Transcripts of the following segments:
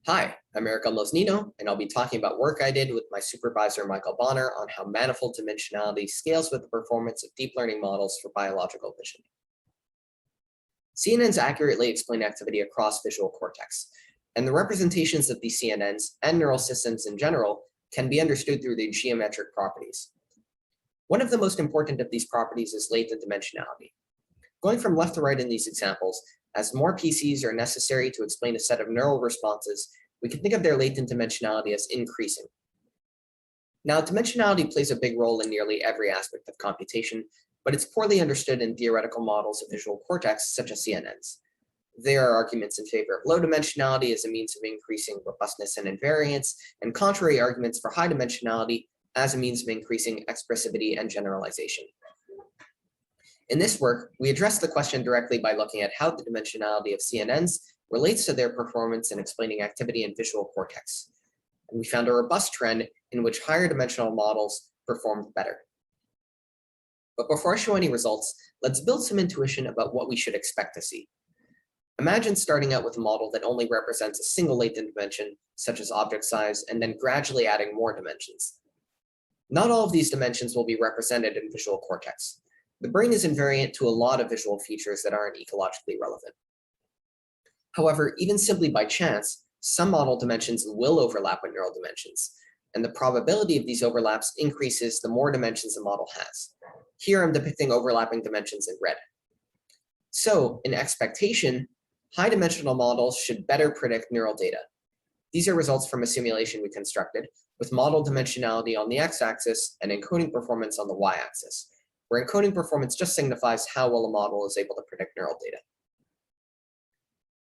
Hi, I'm Eric Nino, and I'll be talking about work I did with my supervisor, Michael Bonner, on how manifold dimensionality scales with the performance of deep learning models for biological vision. CNNs accurately explain activity across visual cortex, and the representations of these CNNs and neural systems in general can be understood through their geometric properties. One of the most important of these properties is latent dimensionality. Going from left to right in these examples, as more PCs are necessary to explain a set of neural responses, we can think of their latent dimensionality as increasing. Now, dimensionality plays a big role in nearly every aspect of computation, but it's poorly understood in theoretical models of visual cortex, such as CNNs. There are arguments in favor of low dimensionality as a means of increasing robustness and invariance, and contrary arguments for high dimensionality as a means of increasing expressivity and generalization. In this work, we address the question directly by looking at how the dimensionality of CNNs relates to their performance in explaining activity in visual cortex. And we found a robust trend in which higher dimensional models performed better. But before I show any results, let's build some intuition about what we should expect to see. Imagine starting out with a model that only represents a single latent dimension, such as object size, and then gradually adding more dimensions. Not all of these dimensions will be represented in visual cortex. The brain is invariant to a lot of visual features that aren't ecologically relevant. However, even simply by chance, some model dimensions will overlap with neural dimensions, and the probability of these overlaps increases the more dimensions the model has. Here I'm depicting overlapping dimensions in red. So, in expectation, high-dimensional models should better predict neural data. These are results from a simulation we constructed, with model dimensionality on the x-axis and encoding performance on the y-axis, where encoding performance just signifies how well a model is able to predict neural data.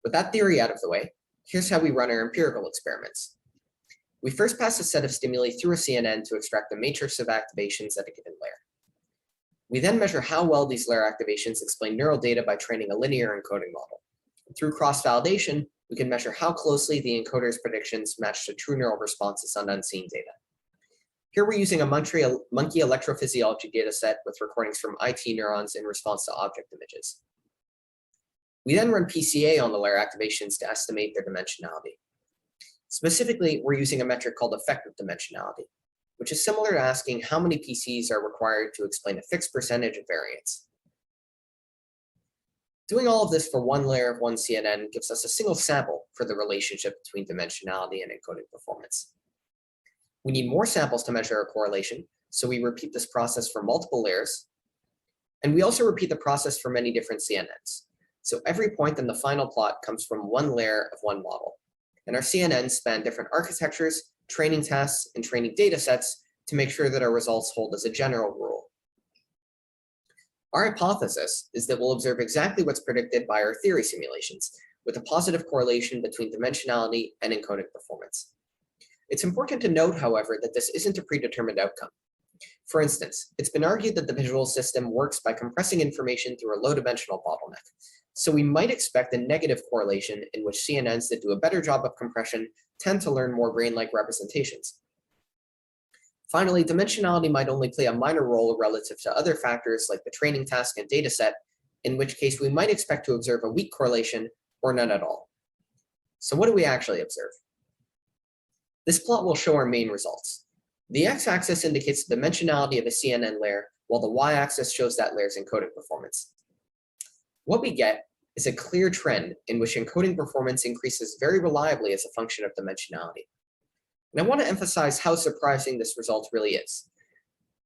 With that theory out of the way, here's how we run our empirical experiments. We first pass a set of stimuli through a CNN to extract a matrix of activations at a given layer. We then measure how well these layer activations explain neural data by training a linear encoding model. And through cross-validation, we can measure how closely the encoder's predictions match to true neural responses on unseen data. Here we're using a monkey electrophysiology dataset with recordings from IT neurons in response to object images. We then run PCA on the layer activations to estimate their dimensionality. Specifically, we're using a metric called effective dimensionality, which is similar to asking how many PCs are required to explain a fixed percentage of variance. Doing all of this for one layer of one CNN gives us a single sample for the relationship between dimensionality and encoding performance. We need more samples to measure a correlation, so we repeat this process for multiple layers. And we also repeat the process for many different CNNs. So every point in the final plot comes from one layer of one model. And our CNNs span different architectures, training tasks, and training data sets to make sure that our results hold as a general rule. Our hypothesis is that we'll observe exactly what's predicted by our theory simulations, with a positive correlation between dimensionality and encoding performance. It's important to note, however, that this isn't a predetermined outcome. For instance, it's been argued that the visual system works by compressing information through a low-dimensional bottleneck. So we might expect a negative correlation in which CNNs that do a better job of compression tend to learn more brain-like representations. Finally, dimensionality might only play a minor role relative to other factors like the training task and dataset, in which case we might expect to observe a weak correlation or none at all. So what do we actually observe? This plot will show our main results. The x-axis indicates the dimensionality of a CNN layer, while the y-axis shows that layer's encoding performance. What we get is a clear trend in which encoding performance increases very reliably as a function of dimensionality. And I want to emphasize how surprising this result really is.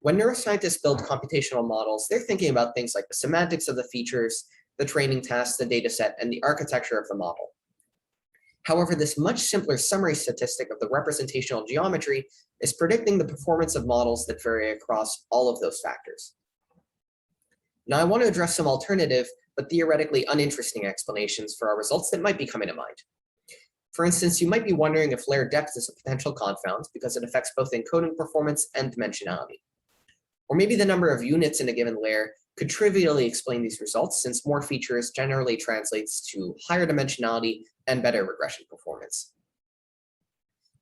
When neuroscientists build computational models, they're thinking about things like the semantics of the features, the training tasks, the dataset, and the architecture of the model. However, this much simpler summary statistic of the representational geometry is predicting the performance of models that vary across all of those factors. Now, I want to address some alternative, but theoretically uninteresting explanations for our results that might be coming to mind. For instance, you might be wondering if layer depth is a potential confound because it affects both encoding performance and dimensionality. Or maybe the number of units in a given layer could trivially explain these results, since more features generally translates to higher dimensionality and better regression performance.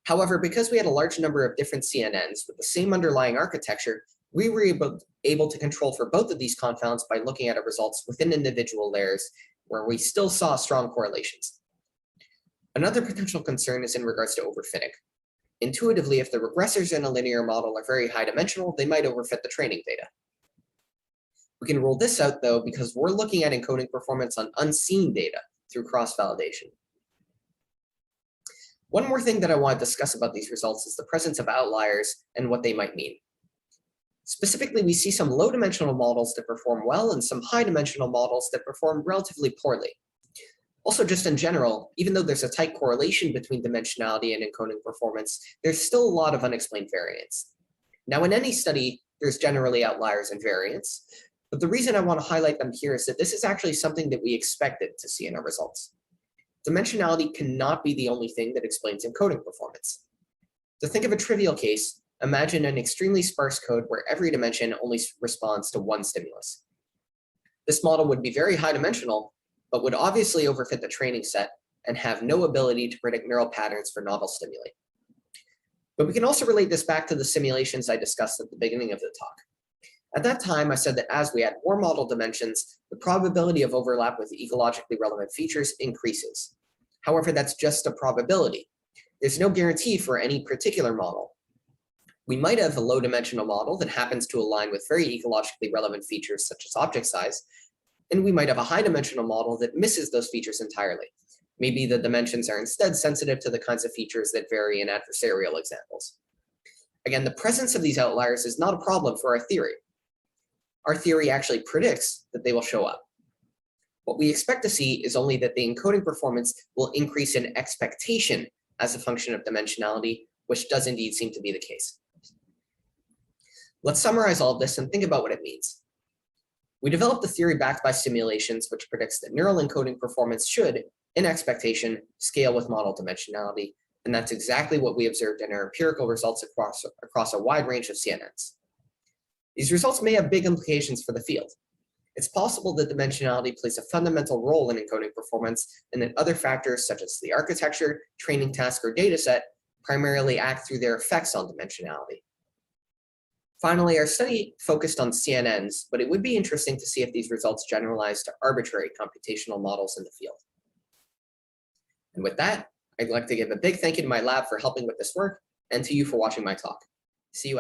However, because we had a large number of different CNNs with the same underlying architecture, we were able to control for both of these confounds by looking at our results within individual layers, where we still saw strong correlations. Another potential concern is in regards to overfitting. Intuitively, if the regressors in a linear model are very high dimensional, they might overfit the training data. We can rule this out though, because we're looking at encoding performance on unseen data through cross-validation. One more thing that I want to discuss about these results is the presence of outliers and what they might mean. Specifically, we see some low-dimensional models that perform well and some high-dimensional models that perform relatively poorly. Also, just in general, even though there's a tight correlation between dimensionality and encoding performance, there's still a lot of unexplained variance. Now, in any study, there's generally outliers and variance, but the reason I want to highlight them here is that this is actually something that we expected to see in our results. Dimensionality cannot be the only thing that explains encoding performance. To think of a trivial case, imagine an extremely sparse code where every dimension only responds to one stimulus. This model would be very high dimensional, but would obviously overfit the training set and have no ability to predict neural patterns for novel stimuli. But we can also relate this back to the simulations I discussed at the beginning of the talk. At that time, I said that as we add more model dimensions, the probability of overlap with ecologically relevant features increases. However, that's just a probability. There's no guarantee for any particular model. We might have a low-dimensional model that happens to align with very ecologically relevant features such as object size, and we might have a high-dimensional model that misses those features entirely. Maybe the dimensions are instead sensitive to the kinds of features that vary in adversarial examples. Again, the presence of these outliers is not a problem for our theory. Our theory actually predicts that they will show up. What we expect to see is only that the encoding performance will increase in expectation as a function of dimensionality, which does indeed seem to be the case. Let's summarize all of this and think about what it means. We developed a theory backed by simulations which predicts that neural encoding performance should, in expectation, scale with model dimensionality, and that's exactly what we observed in our empirical results across a wide range of CNNs. These results may have big implications for the field. It's possible that dimensionality plays a fundamental role in encoding performance, and that other factors such as the architecture, training task, or dataset primarily act through their effects on dimensionality. Finally, our study focused on CNNs, but it would be interesting to see if these results generalize to arbitrary computational models in the field. And with that, I'd like to give a big thank you to my lab for helping with this work, and to you for watching my talk. See you.